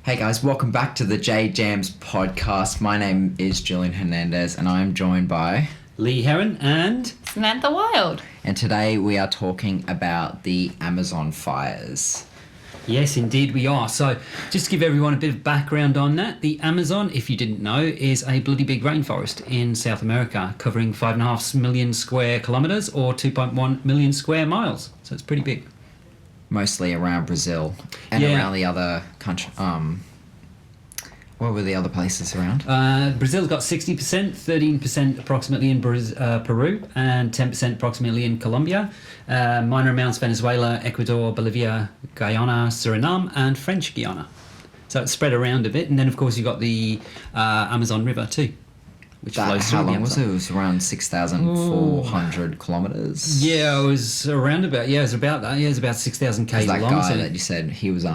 Hey guys, welcome back to the JJamz podcast. My name is Julian Hernandez and I'm joined by Lee Heron and Samantha Wild. And today we are talking about the Amazon fires. Yes, indeed we are. So just to give everyone a bit of background on that, the Amazon, if you didn't know, is a bloody big rainforest in South America, covering 5.5 million square kilometres or 2.1 million square miles. So it's pretty big. Mostly around Brazil and around the other country. What were the other places around? Brazil's got 60%, 13% approximately in Peru, and 10% approximately in Colombia. Minor amounts Venezuela, Ecuador, Bolivia, Guyana, Suriname, and French Guiana. So it's spread around a bit. And then, of course, you've got the Amazon River too, which flows through how the long Amazon. was it? It was around 6,400 kilometres. Yeah, it was around about, it was about that. Yeah, it was about 6,000 k's that long. guy that you said, he was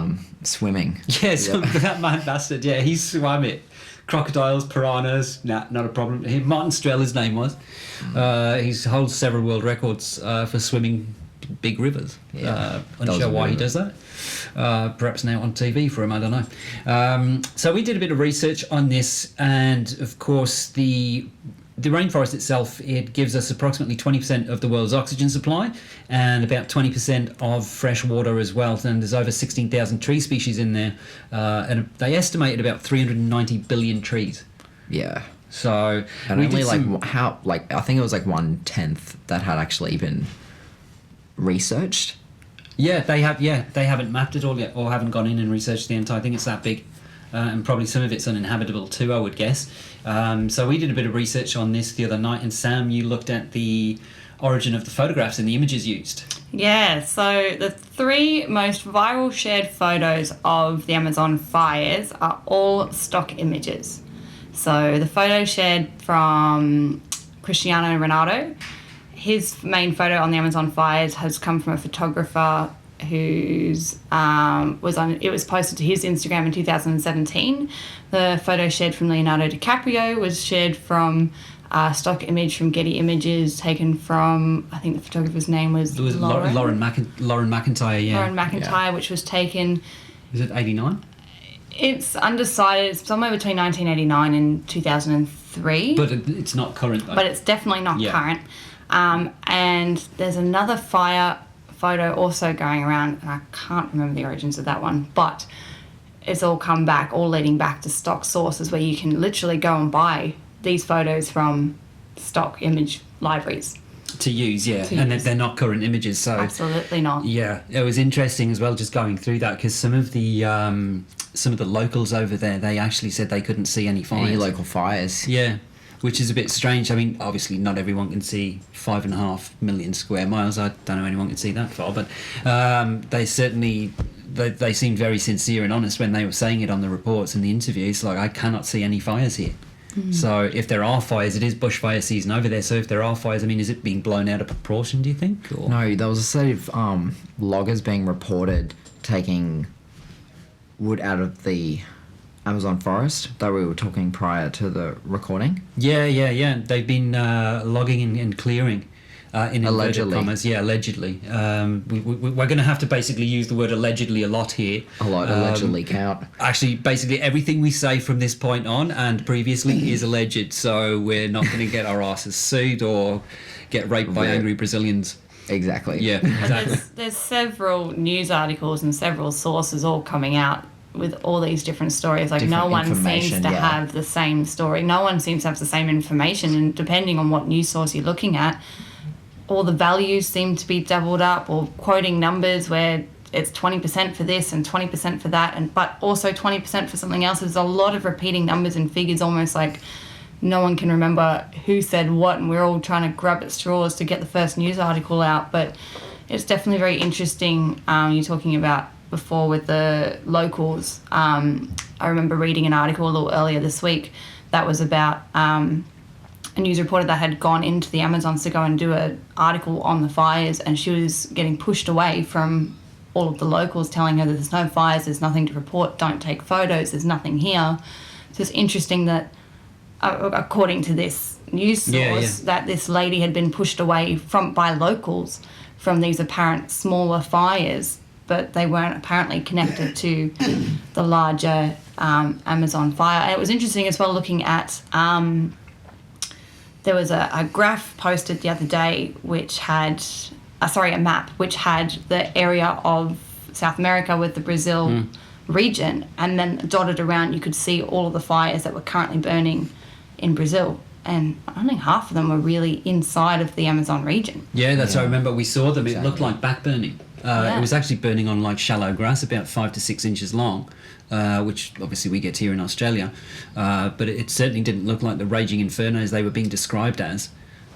swimming. Yeah, that man bastard, yeah, he swam it. Crocodiles, piranhas, not a problem. Martin Strel, his name was. He holds several world records for swimming big rivers. Yeah, unsure why he does that. Perhaps now on TV for him, I don't know. So we did a bit of research on this, and of course the rainforest itself, it gives us approximately 20% of the world's oxygen supply and about 20% of fresh water as well. And there's over 16,000 tree species in there, and they estimated about 390 billion trees. Yeah. So and only I think it was like 1/10 that had actually been researched. Yeah, they haven't mapped it all yet, or haven't gone in and researched the entire thing. It's that big. And probably some of it's uninhabitable too, I would guess. So we did a bit of research on this the other night, and Sam, you looked at the origin of the photographs and the images used. Yeah, so the 3 most viral shared photos of the Amazon fires are all stock images. So the photo shared from Cristiano Ronaldo, his main photo on the Amazon fires has come from a photographer whose it was posted to his Instagram in 2017. The photo shared from Leonardo DiCaprio was shared from a stock image from Getty Images, taken from, I think the photographer's name was Lauren McIntyre, yeah. Lauren McIntyre, which was taken... Is it 89? It's undecided. It's somewhere between 1989 and 2003. But it's not current, though. But it's definitely not current. And there's another fire photo also going around, and I can't remember the origins of that one, but it's all come back, all leading back to stock sources where you can literally go and buy these photos from stock image libraries. To use. They're not current images, so... Absolutely not. Yeah, it was interesting as well just going through that, because some of the locals over there, they actually said they couldn't see any fires. Any local fires. Yeah. Which is a bit strange. I mean, obviously not everyone can see 5.5 million square miles. I don't know anyone can see that far, but they certainly, they seemed very sincere and honest when they were saying it on the reports and the interviews. Like, I cannot see any fires here. So if there are fires, it is bushfire season over there. So if there are fires, I mean, is it being blown out of proportion, do you think? Or? No, there was a set of loggers being reported taking wood out of the Amazon forest that we were talking prior to the recording. Yeah. They've been logging and clearing in inverted commas. Yeah, allegedly. We're going to have to basically use the word allegedly a lot here. Allegedly count. Actually, basically everything we say from this point on and previously is alleged, so we're not going to get our asses sued or get raped by angry Brazilians. Exactly. Yeah, exactly. There's several news articles and several sources all coming out with all these different stories. Like, no one seems to have the same story. No one seems to have the same information, and depending on what news source you're looking at, all the values seem to be doubled up, or quoting numbers where it's 20% for this and 20% for that, but also 20% for something else. There's a lot of repeating numbers and figures, almost like no one can remember who said what, and we're all trying to grab at straws to get the first news article out. But it's definitely very interesting. You're talking about before with the locals. I remember reading an article a little earlier this week that was about a news reporter that had gone into the Amazons to go and do an article on the fires, and she was getting pushed away from all of the locals telling her that there's no fires, there's nothing to report, don't take photos, there's nothing here. So it's interesting that according to this news source, that this lady had been pushed away by locals from these apparent smaller fires but they weren't apparently connected to the larger Amazon fire. And it was interesting as well looking at, there was a graph posted the other day which had, a map which had the area of South America with the Brazil region, and then dotted around you could see all of the fires that were currently burning in Brazil. And only half of them were really inside of the Amazon region. Yeah, that's how I remember we saw them. Exactly. It looked like back burning. It was actually burning on like shallow grass, about 5 to 6 inches long, which obviously we get here in Australia. But it certainly didn't look like the raging infernos they were being described as.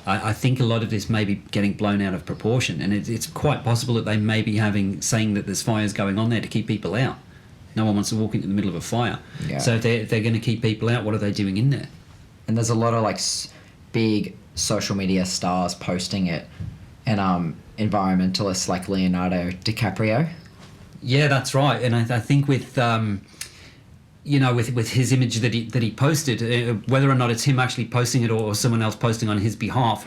I think a lot of this may be getting blown out of proportion, and it's quite possible that they may be saying that there's fires going on there to keep people out. No one wants to walk into the middle of a fire. Yeah. So if they're going to keep people out, what are they doing in there? And there's a lot of like big social media stars posting it, and environmentalists like Leonardo DiCaprio. Yeah, that's right. And I think with with his image that he posted, whether or not it's him actually posting it or someone else posting on his behalf,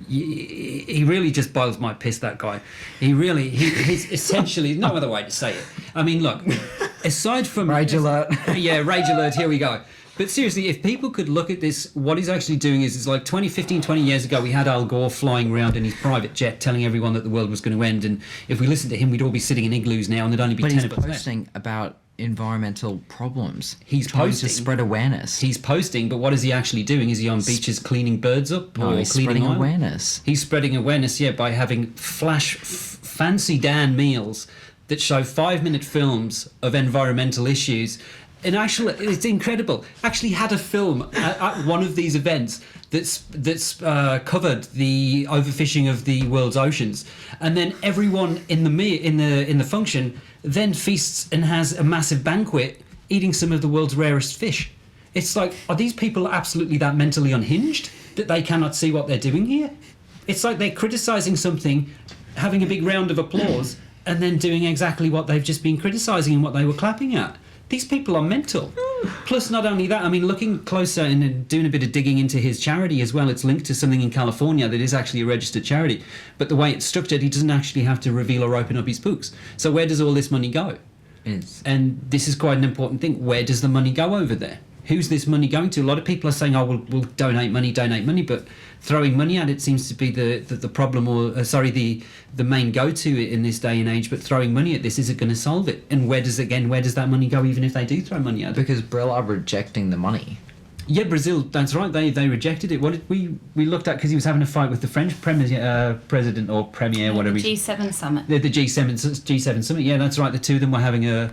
he really just boils my piss, that guy. He's essentially no other way to say it. I mean, look, aside from rage alert. Yeah, rage alert, here we go. But seriously, if people could look at this, what he's actually doing is like 20 years ago, we had Al Gore flying around in his private jet telling everyone that the world was going to end. And if we listened to him, we'd all be sitting in igloos now and there'd only be 10 of us left. But he's posting about environmental problems. He's trying posting to spread awareness. He's posting, but what is he actually doing? Is he on beaches cleaning birds up? No, he's spreading awareness. He's spreading awareness, yeah, by having fancy Dan meals that show 5-minute films of environmental issues. And actually, it's incredible. Actually, had a film at one of these events that's covered the overfishing of the world's oceans, and then everyone in the function then feasts and has a massive banquet, eating some of the world's rarest fish. It's like, are these people absolutely that mentally unhinged that they cannot see what they're doing here? It's like they're criticising something, having a big round of applause, and then doing exactly what they've just been criticising and what they were clapping at. These people are mental. Plus, not only that, I mean, looking closer and doing a bit of digging into his charity as well, it's linked to something in California that is actually a registered charity. But the way it's structured, he doesn't actually have to reveal or open up his books. So where does all this money go? And this is quite an important thing. Where does the money go over there? Who's this money going to? A lot of people are saying, oh, we'll donate money, but throwing money at it seems to be the problem, or the main go-to in this day and age. But throwing money at this isn't going to solve it. And where does that money go, even if they do throw money at it? Because Brazil are rejecting the money. Yeah, Brazil, that's right. They rejected it. What did we looked at, because he was having a fight with the French president or premier, whatever. The G7 summit. The G7 summit. Yeah, that's right. The two of them were having a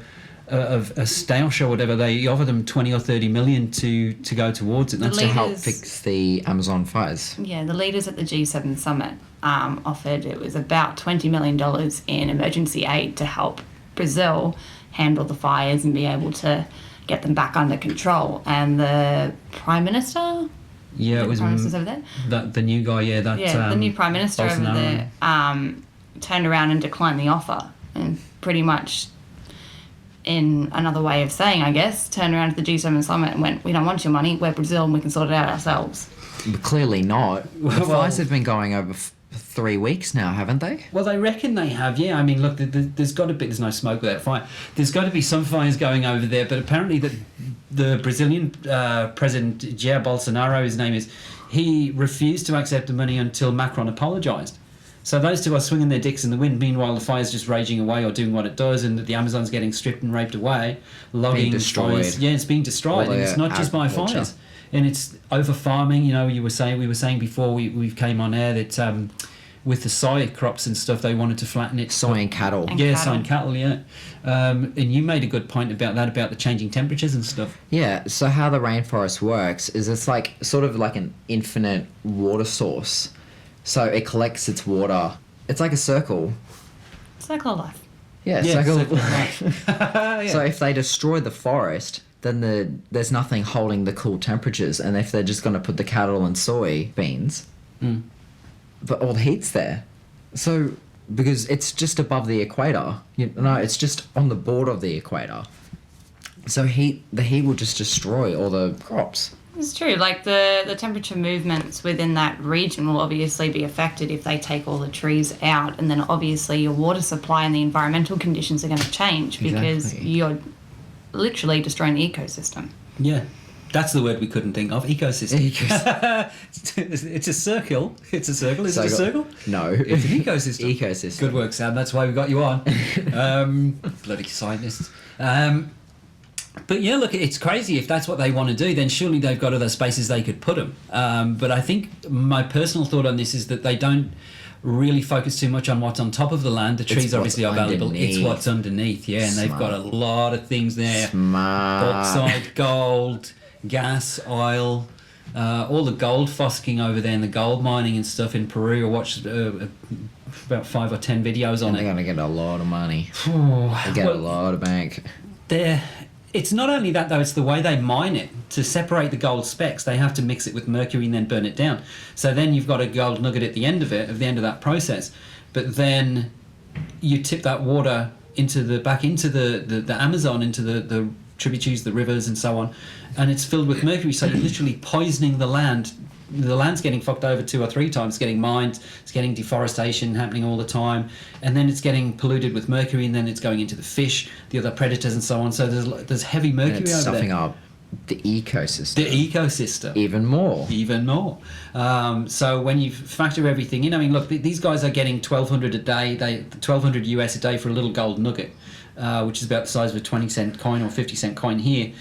stoush or whatever. They offered them 20 or 30 million to go towards it. That's to help fix the Amazon fires. Yeah, the leaders at the G7 summit offered, it was about $20 million in emergency aid to help Brazil handle the fires and be able to get them back under control. And the Prime Minister... Yeah, it was Prime Minister's over there? The new guy, yeah. The new Prime Minister Bolsonaro. over there turned around and declined the offer, and pretty much, in another way of saying, I guess, turned around to the G7 summit and went, we don't want your money, we're Brazil and we can sort it out ourselves. But clearly not. The fires have been going over 3 weeks now, haven't they? Well, they reckon they have, yeah. I mean, look, there's got to be, there's no smoke without fire. There's got to be some fires going over there, but apparently the Brazilian President Jair Bolsonaro, his name is, he refused to accept the money until Macron apologised. So those two are swinging their dicks in the wind. Meanwhile, the fire's just raging away or doing what it does, and the Amazon's getting stripped and raped away. Logging, being destroyed. Fires, yeah, it's being destroyed, and it's not just by fires. And it's over farming. You know, we were saying before we came on air that with the soy crops and stuff, they wanted to flatten it. Soy and cattle. Soy and cattle, yeah. And you made a good point about that, about the changing temperatures and stuff. Yeah, so how the rainforest works is it's like sort of like an infinite water source. So it collects its water. It's like a circle. Circle of life. Yeah, circle of life. Yeah. So if they destroy the forest, then there's nothing holding the cool temperatures. And if they're just going to put the cattle and soybeans, but all the heat's there. So, because it's just above the equator. It's just on the border of the equator. So the heat will just destroy all the crops. It's true. Like the temperature movements within that region will obviously be affected if they take all the trees out, and then obviously your water supply and the environmental conditions are going to change because you're literally destroying the ecosystem. Yeah. That's the word we couldn't think of. Ecosystem. It's a circle. It's a circle. Is it a circle? No. It's an ecosystem. Ecosystem. Good work, Sam. That's why we got you on. Bloody scientists. But yeah, look, it's crazy. If that's what they want to do, then surely they've got other spaces they could put them. But I think my personal thought on this is that they don't really focus too much on what's on top of the land. The trees obviously are valuable. It's what's underneath, yeah. And they've got a lot of things there. Bauxite, gold, gas, oil, all the gold fosking over there and the gold mining and stuff in Peru. I watched about 5 or 10 videos on it. They're going to get a lot of money. They get a lot of bank. It's not only that, though, it's the way they mine it. To separate the gold specks, they have to mix it with mercury and then burn it down. So then you've got a gold nugget at the end of it, at the end of that process. But then you tip that water back into the Amazon, into the tributaries, the rivers and so on, and it's filled with mercury, so you're literally poisoning the land. The land's getting fucked over 2 or 3 times. It's getting mined, it's getting deforestation happening all the time, and then it's getting polluted with mercury, and then it's going into the fish, the other predators and so on. So there's heavy mercury over there. It's stuffing up the ecosystem. The ecosystem. Even more. So when you factor everything in, I mean, look, these guys are getting $1,200 a day, $1,200 US a day for a little gold nugget, which is about the size of a 20-cent coin or 50-cent coin here.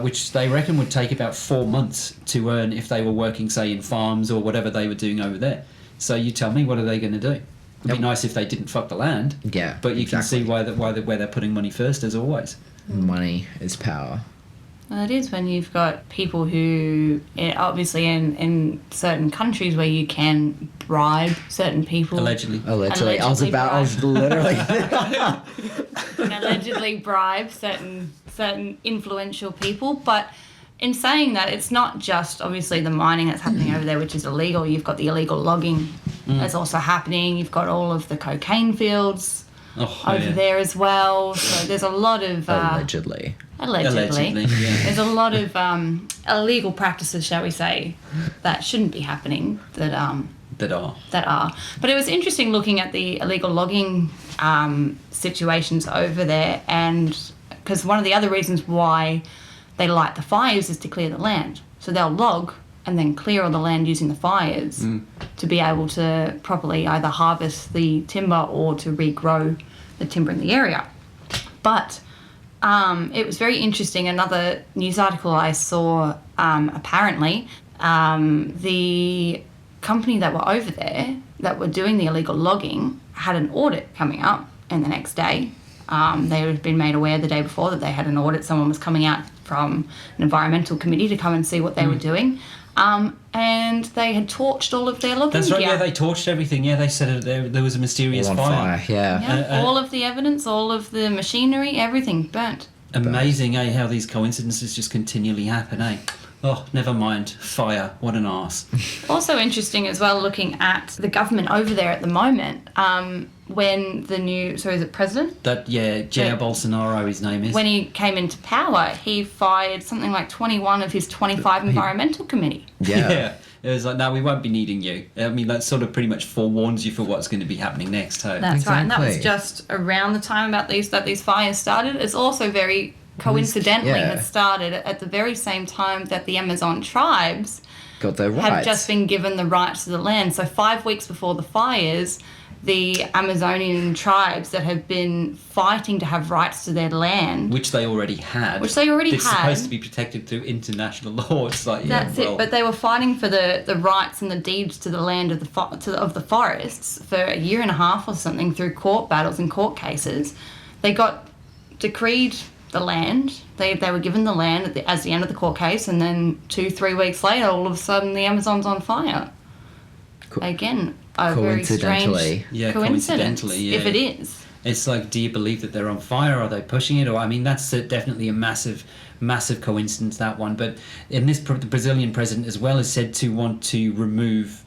Which they reckon would take about 4 months to earn if they were working, say, in farms or whatever they were doing over there. So you tell me, what are they going to do? It'd be nice if they didn't fuck the land. Yeah, but you can see where they're putting money first, as always. Money is power. Well, it is when you've got people who, obviously in certain countries where you can bribe certain people. Allegedly. I was literally... allegedly bribe certain influential people. But in saying that, it's not just obviously the mining that's happening over there, which is illegal. You've got the illegal logging that's also happening. You've got all of the cocaine fields over there as well. So there's a lot of... Allegedly, yeah. There's a lot of illegal practices, shall we say, that shouldn't be happening, that are. But it was interesting looking at the illegal logging situations over there, and because one of the other reasons why they light the fires is to clear the land. So they'll log and then clear all the land using the fires to be able to properly either harvest the timber or to regrow the timber in the area. But it was very interesting. Another news article I saw, apparently, the company that were over there that were doing the illegal logging had an audit coming up, and the next day they had been made aware the day before that they had an audit. Someone was coming out from an environmental committee to come and see what they were doing. And they had torched all of their logging That's right, gear. yeah, they torched everything. Yeah, they said there was a mysterious fire. Yeah. All of the evidence, all of the machinery, everything burnt. Amazing, how these coincidences just continually happen, Oh, never mind. Fire. What an arse. Also interesting as well, looking at the government over there at the moment, when the new... Sorry, is it president? Jair Bolsonaro, his name is. When he came into power, he fired something like 21 of his 25 environmental committee. Yeah. It was like, no, we won't be needing you. I mean, that sort of pretty much forewarns you for what's going to be happening next, hey? That's right, and that was just around the time that these fires started. It's also very... coincidentally had started at the very same time that the Amazon tribes got their rights. had just been given the rights to the land. So 5 weeks before the fires, the Amazonian tribes that have been fighting to have rights to their land, which they already had. It's supposed to be protected through international law. It's like, that's it. But they were fighting for the rights and the deeds to the land of the forests for a year and a half or something through court battles and court cases. They got decreed the land. They were given the land as the end of the court case, and then 2-3 weeks later, all of a sudden, the Amazon's on fire. Again, a very strange coincidence, if it is. It's like, do you believe that they're on fire? Are they pushing it? Or I mean, that's definitely a massive coincidence, that one. But in this, the Brazilian president as well is said to want to remove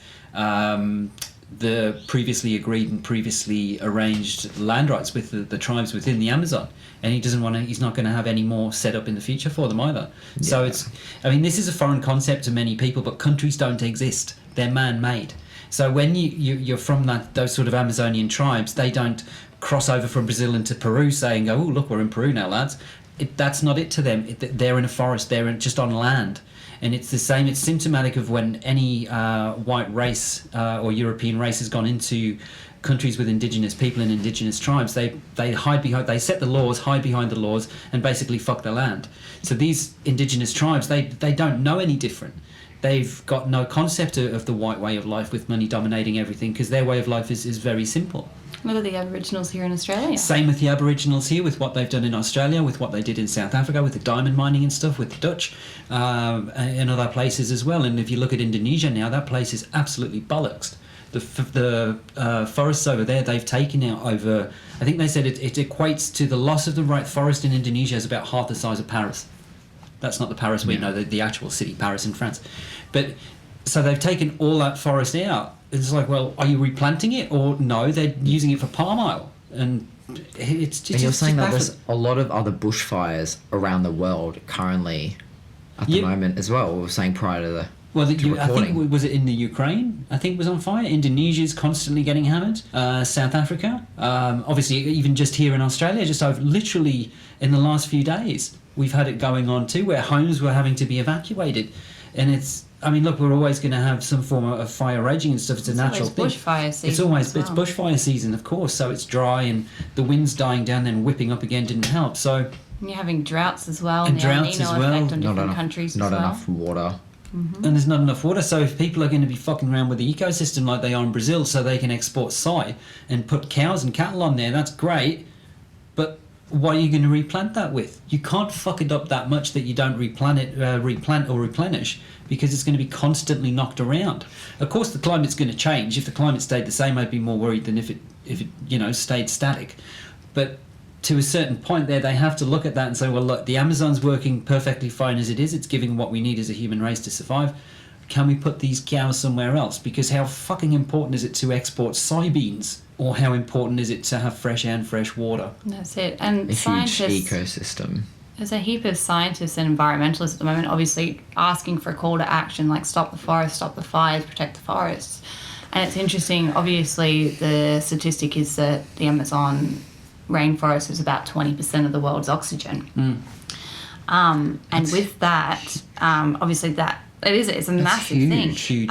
the previously agreed and previously arranged land rights with the tribes within the Amazon, and he's not going to have any more set up in the future for them either. Yeah. So this is a foreign concept to many people, but countries don't exist. They're man-made. So when you're from those sort of Amazonian tribes, they don't cross over from Brazil into Peru saying, oh, look, we're in Peru now, lads. That's not it to them. They're in a forest. They're just on land. And it's the same. It's symptomatic of when any white race or European race has gone into countries with indigenous people and indigenous tribes. They hide behind. They set the laws, hide behind the laws, and basically fuck the land. So these indigenous tribes, they don't know any different. They've got no concept of the white way of life with money dominating everything, because their way of life is very simple. Look at the Aboriginals here in Australia. Same with the Aboriginals here, with what they've done in Australia, with what they did in South Africa, with the diamond mining and stuff, with the Dutch, and other places as well. And if you look at Indonesia now, that place is absolutely bollocks. The forests over there, they've taken out over, I think they said it equates to the loss of the right forest in Indonesia is about half the size of Paris. That's not the Paris we know, the actual city, Paris in France. But so they've taken all that forest out. It's like, well, are you replanting it, or no? They're using it for palm oil, and it's just. And you're saying that there's a lot of other bushfires around the world currently, at the moment as well. We were saying prior to the. Well, I think was it in the Ukraine? I think was on fire. Indonesia's constantly getting hammered. South Africa, obviously, even just here in Australia, just over literally in the last few days, we've had it going on too, where homes were having to be evacuated, and it's. I mean, look, we're always going to have some form of fire raging and stuff. It's a natural thing. Bushfire season. It's bushfire season, of course. So it's dry and the wind's dying down, then whipping up again didn't help. So and you're having droughts as well. And droughts as well. Effect on different countries. Not enough water. Mm-hmm. And there's not enough water. So if people are going to be fucking around with the ecosystem like they are in Brazil, so they can export soy and put cows and cattle on there, that's great. But what are you going to replant that with? You can't fuck it up that much that you don't replant or replenish, because it's going to be constantly knocked around. Of course, the climate's going to change. If the climate stayed the same, I'd be more worried than if it stayed static. But to a certain point there, they have to look at that and say, well, look, the Amazon's working perfectly fine as it is. It's giving what we need as a human race to survive. Can we put these cows somewhere else? Because how fucking important is it to export soybeans? Or how important is it to have fresh air and fresh water? That's it. And a huge ecosystem. There's a heap of scientists and environmentalists at the moment, obviously asking for a call to action, like stop the forest, stop the fires, protect the forests. And it's interesting, obviously, the statistic is that the Amazon rainforest is about 20% of the world's oxygen. And with that, obviously it's a massive thing. Huge.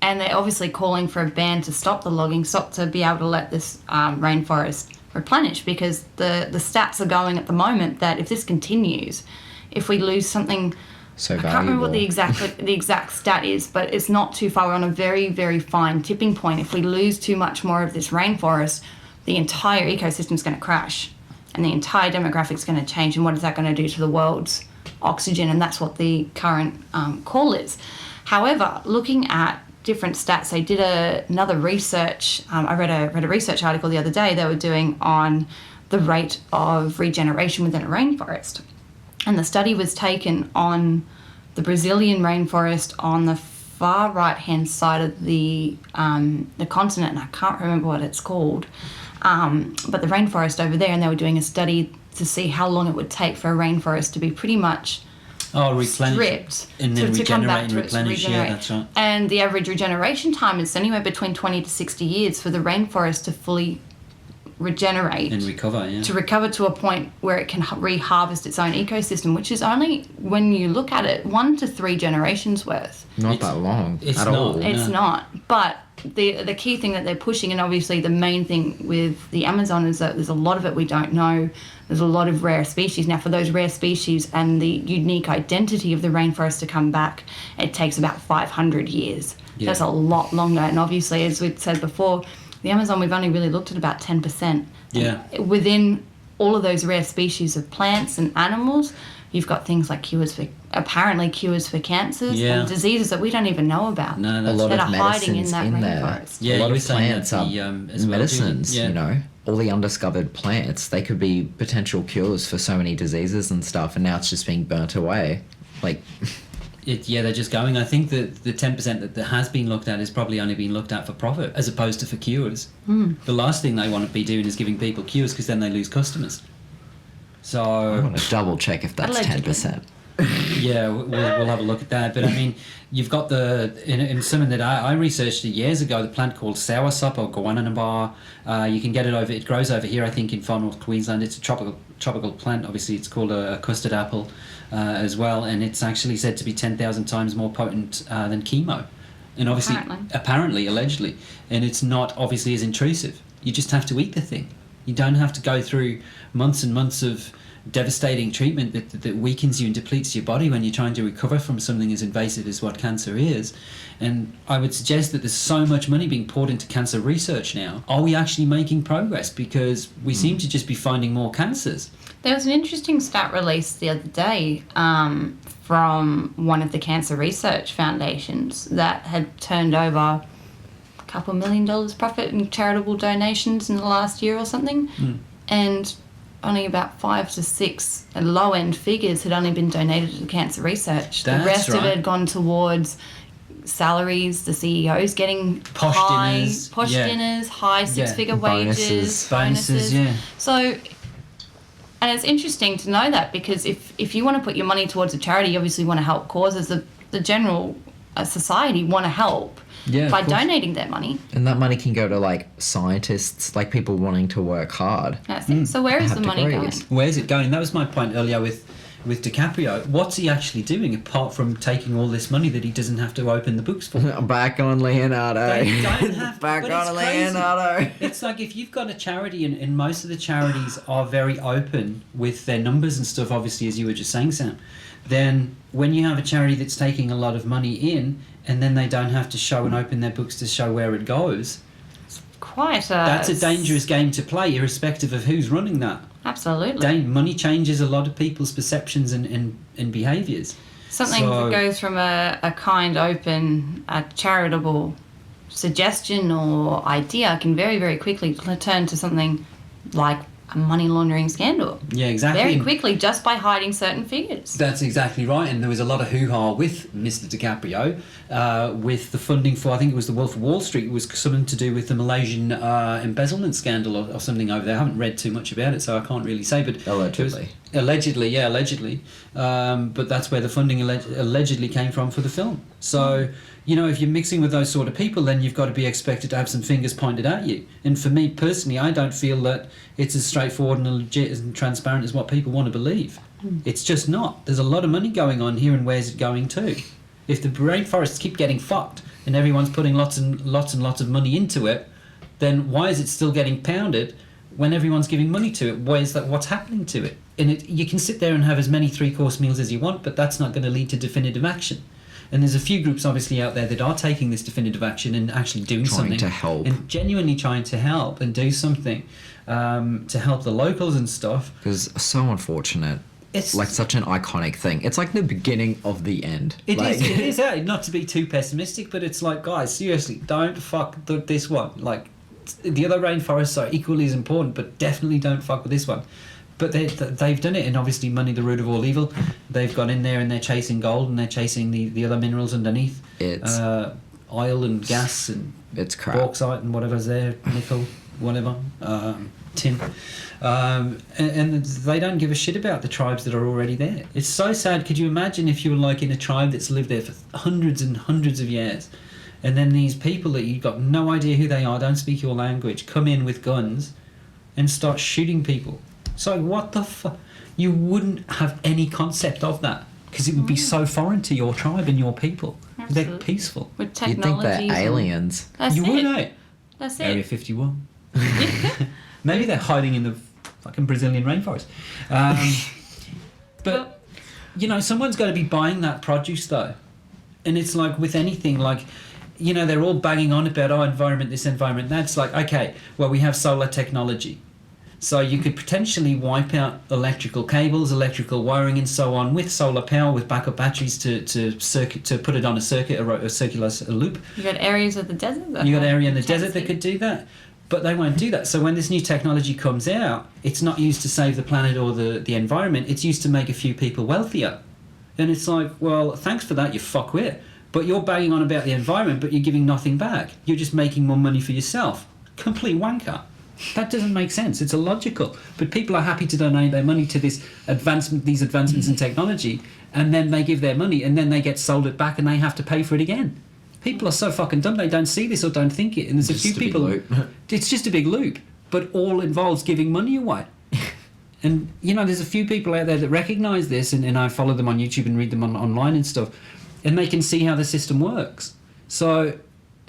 And they're obviously calling for a ban to stop the logging, to be able to let this rainforest replenish, because the stats are going at the moment that if this continues, if we lose something, so I can't remember what the exact stat is, but it's not too far. We're on a very, very fine tipping point. If we lose too much more of this rainforest, the entire ecosystem is going to crash, and the entire demographic is going to change. And what is that going to do to the world's oxygen? And that's what the current call is. However, looking at different stats, they did another research. I read a research article the other day they were doing on the rate of regeneration within a rainforest, and the study was taken on the Brazilian rainforest on the far right hand side of the continent, and I can't remember what it's called, but the rainforest over there, and they were doing a study to see how long it would take for a rainforest to be pretty much stripped and then to come back regenerate and to replenish. Yeah, that's right. And the average regeneration time is anywhere between 20 to 60 years for the rainforest to fully regenerate and recover, to recover to a point where it can re-harvest its own ecosystem, which is only, when you look at it, 1 to 3 generations worth. Not that long at all. It's not. But the key thing that they're pushing, and obviously the main thing with the Amazon, is that there's a lot of it we don't know. There's a lot of rare species. Now, for those rare species and the unique identity of the rainforest to come back, it takes about 500 years. Yeah. That's a lot longer. And obviously, as we've said before, the Amazon, we've only really looked at about 10%. Yeah. Within all of those rare species of plants and animals, you've got things like cures for cancers and diseases that we don't even know about. No, a lot of medicines in there. Yeah, a lot of plants are medicines, you know. All the undiscovered plants, they could be potential cures for so many diseases and stuff, and now it's just being burnt away. Like, They're just going. I think that the 10% that has been looked at is probably only been looked at for profit as opposed to for cures. The last thing they want to be doing is giving people cures because then they lose customers. So I want to double check if that's 10%. Yeah, we'll have a look at that. But I mean, you've got in something that I researched years ago, the plant called soursop or guananabar. You can get it over. It grows over here, I think, in far north Queensland. It's a tropical plant. Obviously, it's called a custard apple as well, and it's actually said to be 10,000 times more potent than chemo. And obviously, apparently, allegedly, and it's not obviously as intrusive. You just have to eat the thing. You don't have to go through months and months of devastating treatment that weakens you and depletes your body when you're trying to recover from something as invasive as what cancer is. And I would suggest that there's so much money being poured into cancer research now. Are we actually making progress? Because we seem to just be finding more cancers. There was an interesting stat released the other day from one of the cancer research foundations that had turned over a couple $1 million profit in charitable donations in the last year or something. And only about 5 to 6 low-end figures had only been donated to cancer research. The rest of it had gone towards salaries, the CEOs getting posh dinners, high six-figure wages, bonuses. Yeah. So, and it's interesting to know that, because if you want to put your money towards a charity, you obviously want to help causes. The general society want to help. By donating their money. And that money can go to, like, scientists, like people wanting to work hard. That's it. So where is the money going? Where's it going? That was my point earlier with DiCaprio. What's he actually doing apart from taking all this money that he doesn't have to open the books for? Back on Leonardo. They don't have Back on Leonardo. It's like if you've got a charity, and most of the charities are very open with their numbers and stuff, obviously, as you were just saying, Sam, then when you have a charity that's taking a lot of money in, and then they don't have to show and open their books to show where it goes. That's a dangerous game to play, irrespective of who's running that. Absolutely. Money changes a lot of people's perceptions and behaviours. Something that goes from a kind, open, charitable suggestion or idea can very, very quickly turn to something like a money laundering scandal. Yeah, exactly. Very quickly, just by hiding certain figures. That's exactly right. And there was a lot of hoo-ha with Mr. DiCaprio, with the funding for, I think it was The Wolf of Wall Street. It was something to do with the Malaysian embezzlement scandal or something over there. I haven't read too much about it, so I can't really say. But allegedly. Allegedly. But that's where the funding allegedly came from for the film. So, you know, if you're mixing with those sort of people, then you've got to be expected to have some fingers pointed at you. And for me personally, I don't feel that it's as straightforward and legit and transparent as what people want to believe. It's just not. There's a lot of money going on here, and where's it going to? If the rainforests keep getting fucked and everyone's putting lots and lots of money into it, then why is it still getting pounded when everyone's giving money to it? What's happening to it? And you can sit there and have as many 3-course meals as you want, but that's not going to lead to definitive action. And there's a few groups obviously out there that are taking this definitive action and actually doing something. Trying to help. And genuinely trying to help and do something to help the locals and stuff. Because so unfortunate. It's like such an iconic thing. It's like the beginning of the end. It is. Not to be too pessimistic, but it's like, guys, seriously, don't fuck this one. Like, the other rainforests are equally as important, but definitely don't fuck with this one. But they've done it, and obviously money, the root of all evil. They've gone in there and they're chasing gold, and they're chasing the other minerals underneath. It's oil and gas and it's crap. Bauxite and whatever's there, nickel, whatever, tin. And they don't give a shit about the tribes that are already there. It's so sad. Could you imagine if you were like in a tribe that's lived there for hundreds and hundreds of years, and then these people that you've got no idea who they are, don't speak your language, come in with guns and start shooting people? So what the fuck? You wouldn't have any concept of that, because it would be so foreign to your tribe and your people. Absolutely. They're peaceful. With You'd think they're aliens. You would know. That's it. Area 51. Maybe they're hiding in the fucking Brazilian rainforest. But, you know, someone's got to be buying that produce, though. And it's like with anything, like, you know, they're all banging on about, environment, this environment, that's like, okay, well, we have solar technology. So you could potentially wipe out electrical cables, electrical wiring, and so on with solar power, with backup batteries to put it on a circuit, a circular loop. You got areas of the desert. You got area in the desert that could do that, but they won't do that. So when this new technology comes out, it's not used to save the planet or the environment. It's used to make a few people wealthier. And it's like, well, thanks for that, you fuckwit. But you're banging on about the environment, but you're giving nothing back. You're just making more money for yourself. Complete wanker. That doesn't make sense. It's illogical. But people are happy to donate their money to these advancements in technology, and then they give their money, and then they get sold it back, and they have to pay for it again. People are so fucking dumb. They don't see this or don't think it. And there's a few people. It's just a big loop, but all involves giving money away. And there's a few people out there that recognise this, and I follow them on YouTube and read them online and stuff. And they can see how the system works. So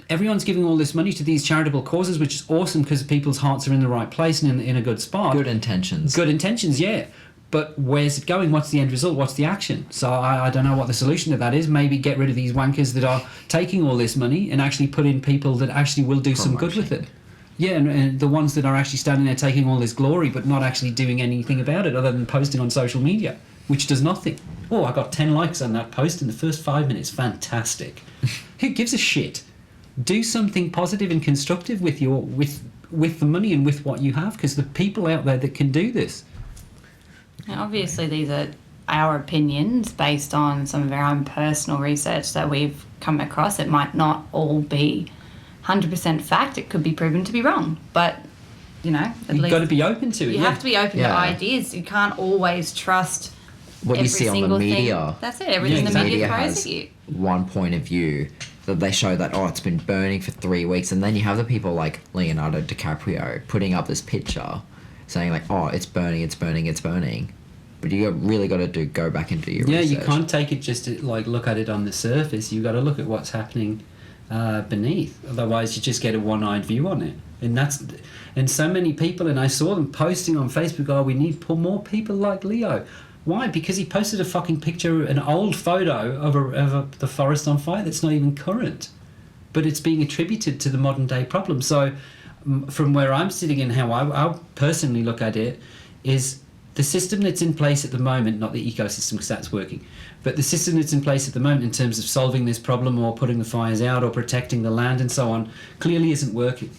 everyone's giving all this money to these charitable causes, which is awesome because people's hearts are in the right place and in a good spot. Good intentions. Good intentions, yeah. But where's it going? What's the end result? What's the action? So I don't know what the solution to that is. Maybe get rid of these wankers that are taking all this money and actually put in people that actually will do some good with it. Yeah, and the ones that are actually standing there taking all this glory but not actually doing anything about it other than posting on social media, which does nothing. Oh, I got 10 likes on that post in the first 5 minutes. Fantastic. Who gives a shit? Do something positive and constructive with the money and with what you have, because the people out there that can do this. Now, obviously, these are our opinions based on some of our own personal research that we've come across. It might not all be 100% fact. It could be proven to be wrong. But, you've got to be open to it. You have to be open to ideas. You can't always trust what you see on the media. Thing. That's it. Everything the media throws at you. One point of view that they show that, it's been burning for 3 weeks. And then you have the people like Leonardo DiCaprio putting up this picture saying like, it's burning, it's burning, it's burning. But you really got to go back and do your research. Yeah, you can't take it just to look at it on the surface. You got to look at what's happening beneath. Otherwise, you just get a one-eyed view on it. And so many people, and I saw them posting on Facebook, we need more people like Leo. Why? Because he posted a fucking picture, an old photo of the forest on fire that's not even current. But it's being attributed to the modern day problem. So from where I'm sitting and how I personally look at it is the system that's in place at the moment, not the ecosystem because that's working, but the system that's in place at the moment in terms of solving this problem or putting the fires out or protecting the land and so on clearly isn't working.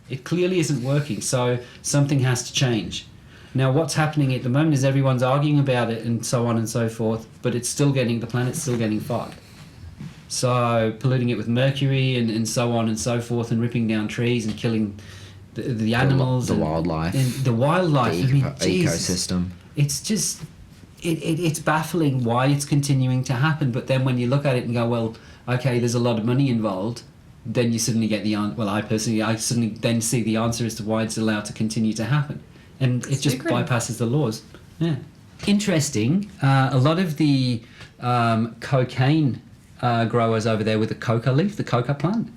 It clearly isn't working. So something has to change. Now, what's happening at the moment is everyone's arguing about it and so on and so forth, but the planet's still getting fucked. So polluting it with mercury and so on and so forth, and ripping down trees and killing the animals, the wildlife, and the wildlife, ecosystem. It's just it's baffling why it's continuing to happen. But then when you look at it and go, well, okay, there's a lot of money involved, then you suddenly get the answer. Well, I suddenly then see the answer as to why it's allowed to continue to happen. And it just bypasses the laws. Yeah. Interesting. A lot of the cocaine growers over there with the coca leaf, the coca plant,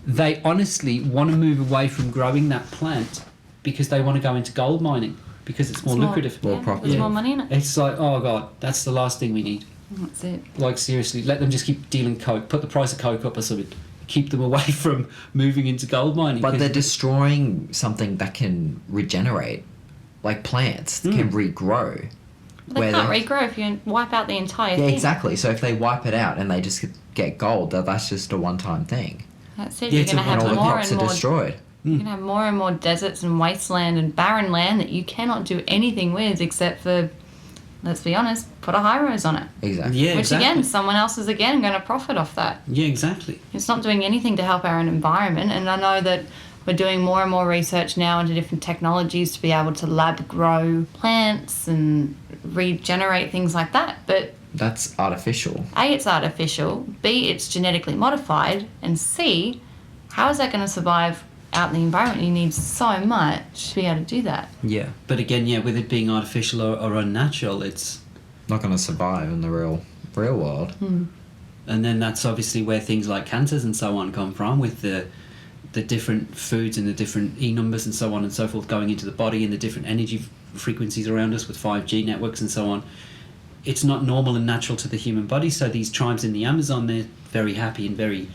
they honestly want to move away from growing that plant because they want to go into gold mining because it's more lucrative. More profitable. There's more money in it. It's like, oh God, that's the last thing we need. That's it. Like, seriously, let them just keep dealing coke. Put the price of coke up or something. Keep them away from moving into gold mining. But they're destroying something that can regenerate, like plants can regrow. They can't regrow if you wipe out the entire thing. Yeah, exactly. So if they wipe it out and they just get gold, that's just a one-time thing. That's it. You're going to have all the more crops and more. Are destroyed. You're going to have more and more deserts and wasteland and barren land that you cannot do anything with except for, let's be honest, put a high rise on it. Exactly. Yeah, Which again, someone else is again going to profit off that. Yeah, exactly. It's not doing anything to help our own environment. And I know that we're doing more and more research now into different technologies to be able to lab grow plants and regenerate things like that. But that's artificial. A, it's artificial. B, it's genetically modified. And C, how is that going to survive out in the environment? You need so much to be able to do that. Yeah, but again, with it being artificial or unnatural, it's not going to survive in the real world. And then that's obviously where things like cancers and so on come from, with the different foods and the different E numbers and so on and so forth going into the body, and the different energy frequencies around us with 5G networks and so on. It's not normal and natural to the human body. So these tribes in the Amazon, they're very happy and very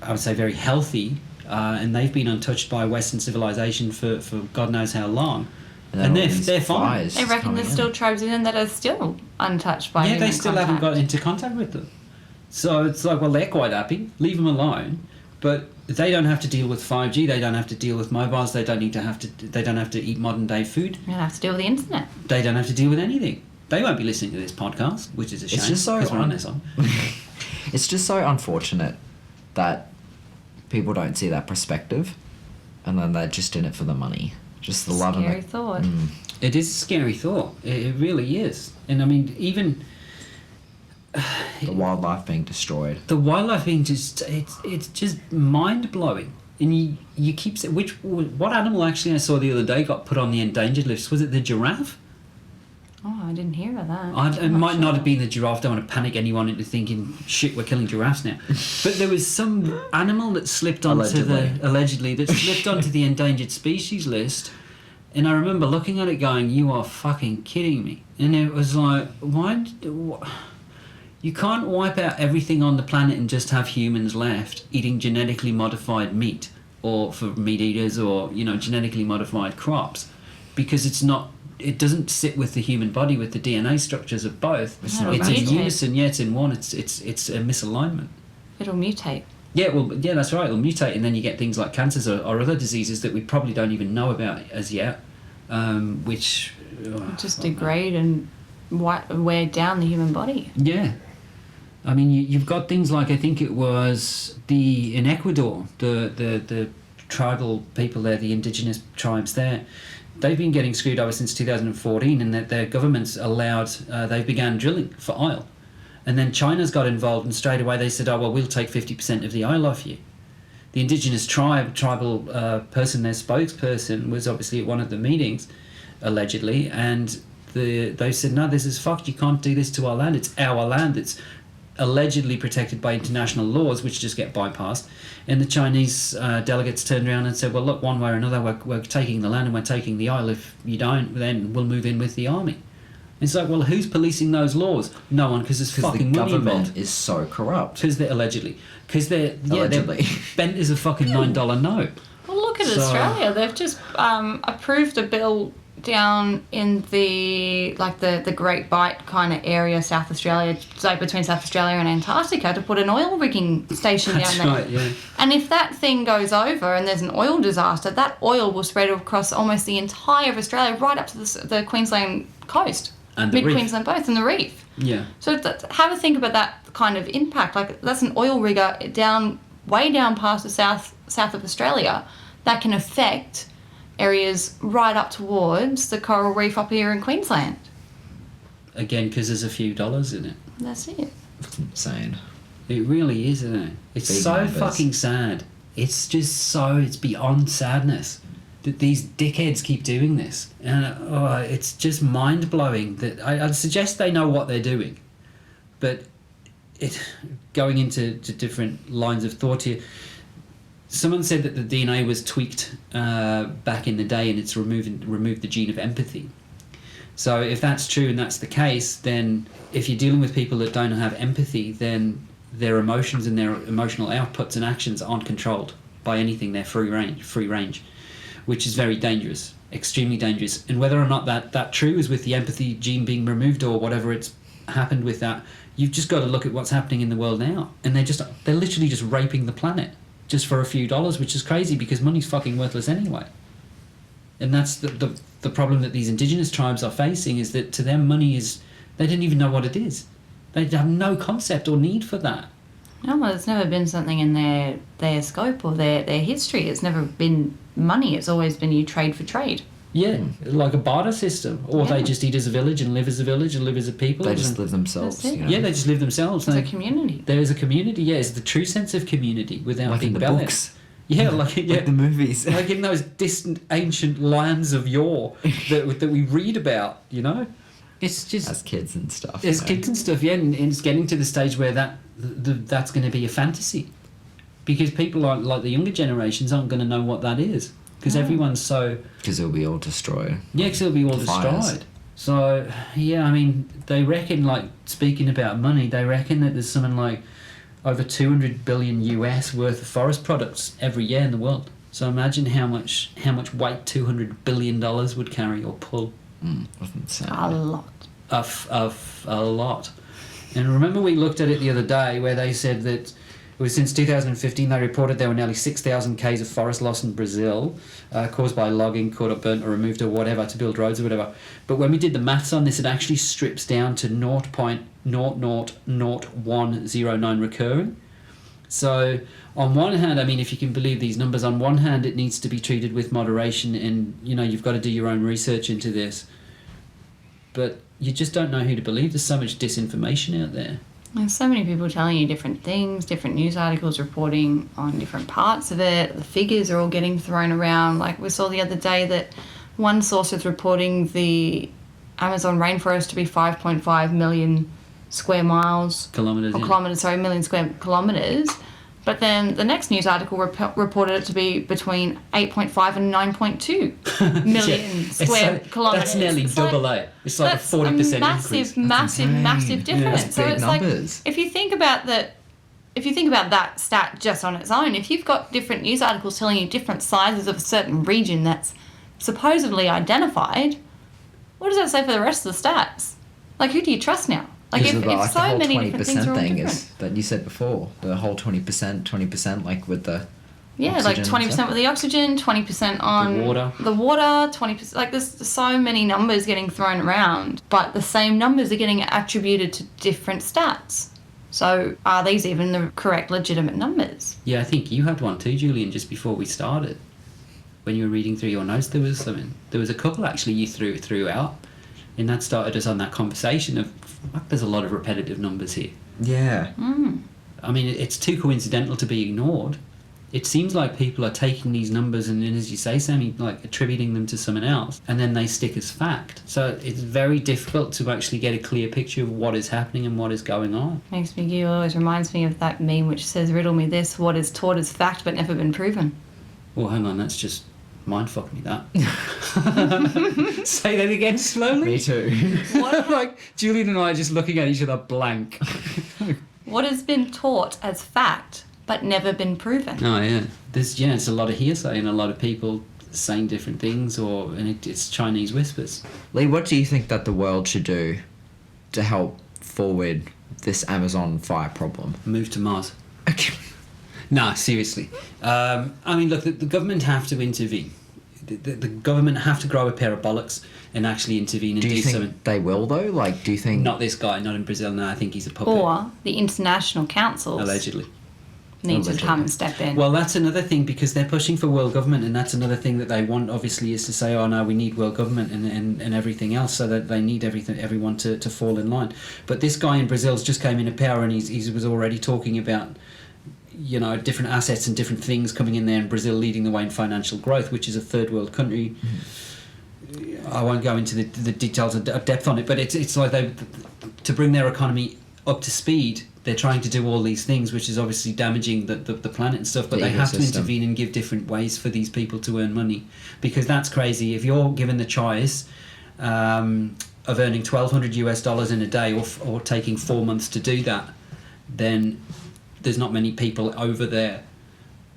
healthy. And they've been untouched by Western civilization for God knows how long. And they're fine. They reckon there's still tribes in them that are still untouched by human they still haven't got into contact with them. So it's like, well, they're quite happy. Leave them alone. But they don't have to deal with 5G. They don't have to deal with mobiles. They don't have to eat modern day food. They don't have to deal with the internet. They don't have to deal with anything. They won't be listening to this podcast, which is a shame. It's just so because we're on their side. It's just so unfortunate that people don't see that perspective, and then they're just in it for the money, just the love and Scary thought. It is a scary thought. It really is. And I mean, even the wildlife being destroyed. The wildlife being just it's just mind blowing. And you keep saying what animal actually I saw the other day got put on the endangered list? Was it the giraffe? Oh, I didn't hear about that. It might not have been the giraffe. Don't want to panic anyone into thinking, shit, we're killing giraffes now. But there was some animal that slipped onto allegedly slipped onto the endangered species list. And I remember looking at it going, you are fucking kidding me. And it was like, you can't wipe out everything on the planet and just have humans left eating genetically modified meat, or for meat eaters, or, you know, genetically modified crops, because it doesn't sit with the human body with the DNA structures of both. It's in unison, it's in one. It's a misalignment. It'll mutate. Yeah, that's right. It'll mutate, and then you get things like cancers or other diseases that we probably don't even know about as yet, which just degrade and wear down the human body. Yeah. I mean, you've got things like, I think it was in Ecuador, the tribal people there, the indigenous tribes there, they've been getting screwed over since 2014, and that their government's they began drilling for oil. And then China's got involved, and straight away they said, oh, well, we'll take 50% of the oil off you. The indigenous tribal person, their spokesperson, was obviously at one of the meetings, allegedly, and they said, no, this is fucked, you can't do this to our land, it's our land, it's allegedly protected by international laws, which just get bypassed. And the Chinese delegates turned around and said, well, look, one way or another, we're taking the land and we're taking the oil. If you don't, then we'll move in with the army. It's like, well, who's policing those laws? No one, because there's fucking money involved. The government is so corrupt. Because they're allegedly bent as a fucking $9 note. Well, look at Australia. They've just approved a bill down in the Great Bight kind of area, South Australia, so between South Australia and Antarctica, to put an oil rigging station down there. Right, yeah. And if that thing goes over and there's an oil disaster, that oil will spread across almost the entire of Australia, right up to the Queensland coast, and mid-Queensland both, and the reef. Yeah. So have a think about that kind of impact. Like, that's an oil rigger way down past the south of Australia that can affect areas right up towards the coral reef up here in Queensland. Again, because there's a few dollars in it. That's it. It's insane. It really is, isn't it? It's big so numbers. Fucking sad. It's beyond sadness that these dickheads keep doing this. And it's just mind-blowing that I'd suggest they know what they're doing. But going into different lines of thought here, someone said that the DNA was tweaked back in the day, and it's removed the gene of empathy. So if that's true and that's the case, then if you're dealing with people that don't have empathy, then their emotions and their emotional outputs and actions aren't controlled by anything. They're free range, which is very dangerous, extremely dangerous. And whether or not that true is with the empathy gene being removed or whatever it's happened with that, you've just got to look at what's happening in the world now. And they're literally just raping the planet just for a few dollars, which is crazy because money's fucking worthless anyway. And that's the problem that these indigenous tribes are facing, is that to them money is, they don't even know what it is. They have no concept or need for that. No, well, it's never been something in their scope or their history. It's never been money. It's always been you trade for trade. Yeah, like a barter system. Or they just eat as a village and live as a village and live as a people. They just live themselves. You know? Yeah, they just live themselves. It's a community. There is a community, yeah. It's the true sense of community without like being in the books. Yeah, like the movies. Like in those distant ancient lands of yore that we read about, you know? It's just... As kids and stuff. As kids and stuff, yeah. And it's getting to the stage where that's going to be a fantasy. Because people like the younger generations aren't going to know what that is. Because everyone's so... Because it'll be all destroyed. Yeah, because it'll be all destroyed. So, yeah, I mean, they reckon, like, speaking about money, they reckon that there's something like over 200 billion US worth of forest products every year in the world. So imagine how much weight $200 billion would carry or pull. That's insane. A lot. A lot. And remember we looked at it the other day where they said that was since 2015 they reported there were nearly 6,000 k's of forest loss in Brazil, caused by logging, caught up, burnt or removed or whatever to build roads or whatever. But when we did the maths on this, it actually strips down to 0.0000109 recurring. So on one hand, I mean, if you can believe these numbers, on one hand it needs to be treated with moderation, and you've got to do your own research into this. But you just don't know who to believe. There's so much disinformation out there. There's so many people telling you different things, different news articles reporting on different parts of it. The figures are all getting thrown around. Like we saw the other day that one source is reporting the Amazon rainforest to be 5.5 million square miles. Kilometres. Or kilometres, sorry, million square kilometres. But then the next news article reported it to be between 8.5 and 9.2 million square kilometres. That's nearly double it. It's like a 40% increase. Massive difference. Yeah, so it's numbers. Like if you think about that stat just on its own, if you've got different news articles telling you different sizes of a certain region that's supposedly identified, what does that say for the rest of the stats? Like, who do you trust now? Like, if so many different things are all different. Is that you said before, the whole 20%, like with the like 20% with the oxygen, 20% on the water, 20%. Like, there's so many numbers getting thrown around, but the same numbers are getting attributed to different stats. So, are these even the correct, legitimate numbers? Yeah, I think you had one too, Julian, just before we started. When you were reading through your notes, there was a couple actually you threw out. And that started us on that conversation of, there's a lot of repetitive numbers here. Yeah. I mean, it's too coincidental to be ignored. It seems like people are taking these numbers and as you say, Sammy, like attributing them to someone else, and then they stick as fact. So it's very difficult to actually get a clear picture of what is happening and what is going on. Always reminds me of that meme which says, riddle me this, what is taught as fact but never been proven. Well, hang on, that's just... mindfuck me that. Say that again slowly. Me too. Like Julian and I are just looking at each other blank. What has been taught as fact but never been proven? Oh yeah, it's a lot of hearsay and a lot of people saying different things, and it's Chinese whispers. Lee, what do you think that the world should do to help forward this Amazon fire problem? Move to Mars. No, seriously. I mean, look, the government have to intervene. The government have to grow a pair of bollocks and actually intervene and do something. Do you think they will, though? Like, do you think... Not this guy, not in Brazil, no, I think he's a puppet. Or the international councils... Allegedly. Need to come and step in. Well, that's another thing, because they're pushing for world government, and that's another thing that they want, obviously, is to say, oh, no, we need world government and everything else, so that they need everyone to fall in line. But this guy in Brazil's just came into power, and he was already talking about... different assets and different things coming in there, and Brazil leading the way in financial growth, which is a third world country. I won't go into the details of depth on it, but it's like to bring their economy up to speed, they're trying to do all these things, which is obviously damaging the planet and stuff, but they have to intervene and give different ways for these people to earn money, because that's crazy. If you're given the choice of earning $1,200 in a day or taking 4 months to do that, then there's not many people over there,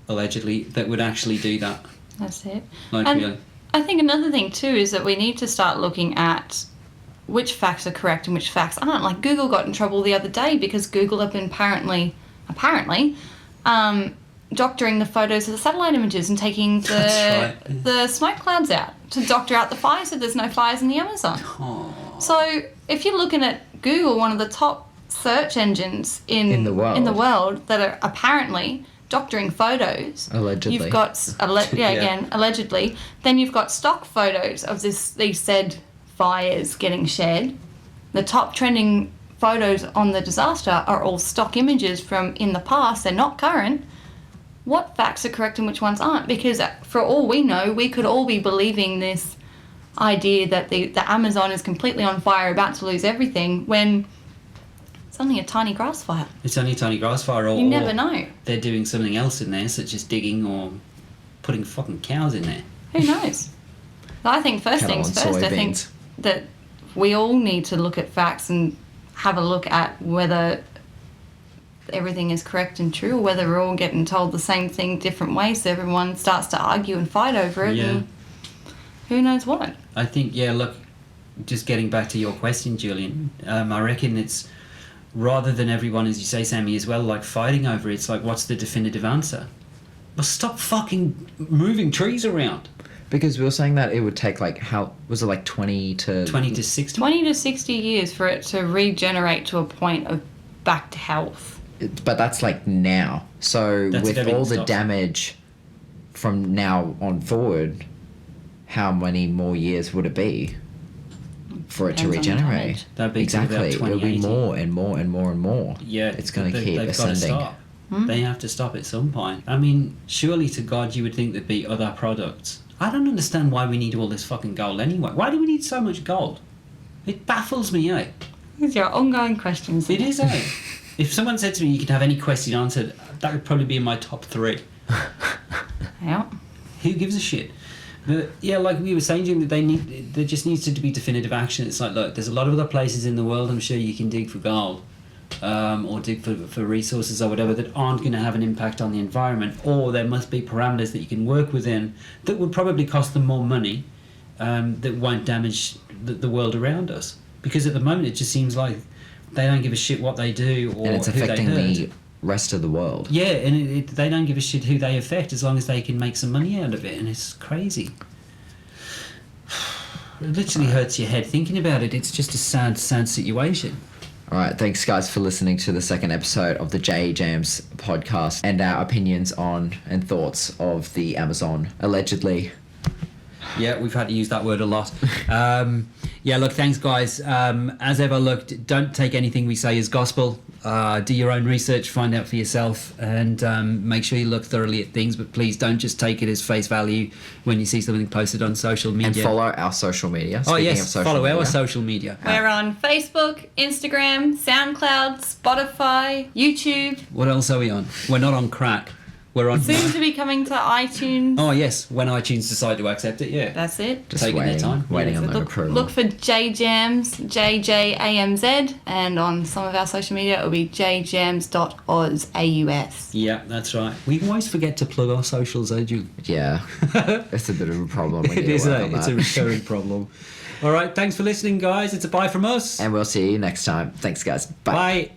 allegedly, that would actually do that. That's it. Really. I think another thing too is that we need to start looking at which facts are correct and which facts aren't. Like, Google got in trouble the other day because Google have been apparently doctoring the photos of the satellite images and taking the smoke clouds out to doctor out the fires so there's no fires in the Amazon. Oh. So if you're looking at Google, one of the top search engines in the world that are apparently doctoring photos. Allegedly. You've got allegedly. Then you've got stock photos of these said fires getting shared. The top trending photos on the disaster are all stock images from in the past. They're not current. What facts are correct and which ones aren't? Because for all we know, we could all be believing this idea that the Amazon is completely on fire, about to lose everything, when it's only a tiny grass fire. It's only a tiny grass fire, or... You never know. They're doing something else in there, such as digging or putting fucking cows in there. Who knows? I think first things first, I think that we all need to look at facts and have a look at whether everything is correct and true, or whether we're all getting told the same thing different ways, so everyone starts to argue and fight over it, and who knows what. I think, look, just getting back to your question, Julian, I reckon it's rather than everyone, as you say, Sammy, as well, like fighting over it, it's like, what's the definitive answer? Well, stop fucking moving trees around. Because we were saying that it would take, like, how was it, like 20 to 60? 20 to 60 years for it to regenerate to a point of back to health. But that's like now. So That's with all the damage from now on forward, how many more years would it be for it to regenerate? That'd be exactly. It'll be more and more and more and more. Yeah, it's going to keep ascending. Stop. They have to stop at some point. I mean, surely to God you would think there'd be other products. I don't understand why we need all this fucking gold anyway. Why do we need so much gold? It baffles me, eh? These are ongoing questions. It is, eh? If someone said to me you could have any question answered, that would probably be in my top 3. Yeah. Who gives a shit? But yeah, like we were saying, Jim, that there just needs to be definitive action. It's like, look, there's a lot of other places in the world I'm sure you can dig for gold, or dig for resources or whatever that aren't going to have an impact on the environment, or there must be parameters that you can work within that would probably cost them more money, that won't damage the world around us. Because at the moment it just seems like they don't give a shit what they do or and it's affecting the rest of the world. Yeah, and they don't give a shit who they affect as long as they can make some money out of it, and it's crazy. It literally hurts your head thinking about it. It's just a sad situation. All right, thanks guys for listening to the second episode of the JJamz podcast and our opinions on and thoughts of the Amazon allegedly. Yeah, we've had to use that word a lot. Yeah, look, thanks, guys. As ever, look, don't take anything we say as gospel. Do your own research, find out for yourself, and make sure you look thoroughly at things, but please don't just take it as face value when you see something posted on social media. And follow our social media. Follow our social media. We're on Facebook, Instagram, SoundCloud, Spotify, YouTube. What else are we on? We're not on crack. We're on soon to be coming to iTunes. Oh yes, when iTunes decide to accept it, yeah. That's it. Just taking their time. Waiting on their approval. Look for JJamz, JJamz, and on some of our social media it'll be JJamz.aus, AUS. Yeah, that's right. We always forget to plug our socials, don't you? Yeah. It's a bit of a problem. It is, it's a recurring problem. All right, thanks for listening, guys. It's a bye from us. And we'll see you next time. Thanks, guys. Bye. Bye.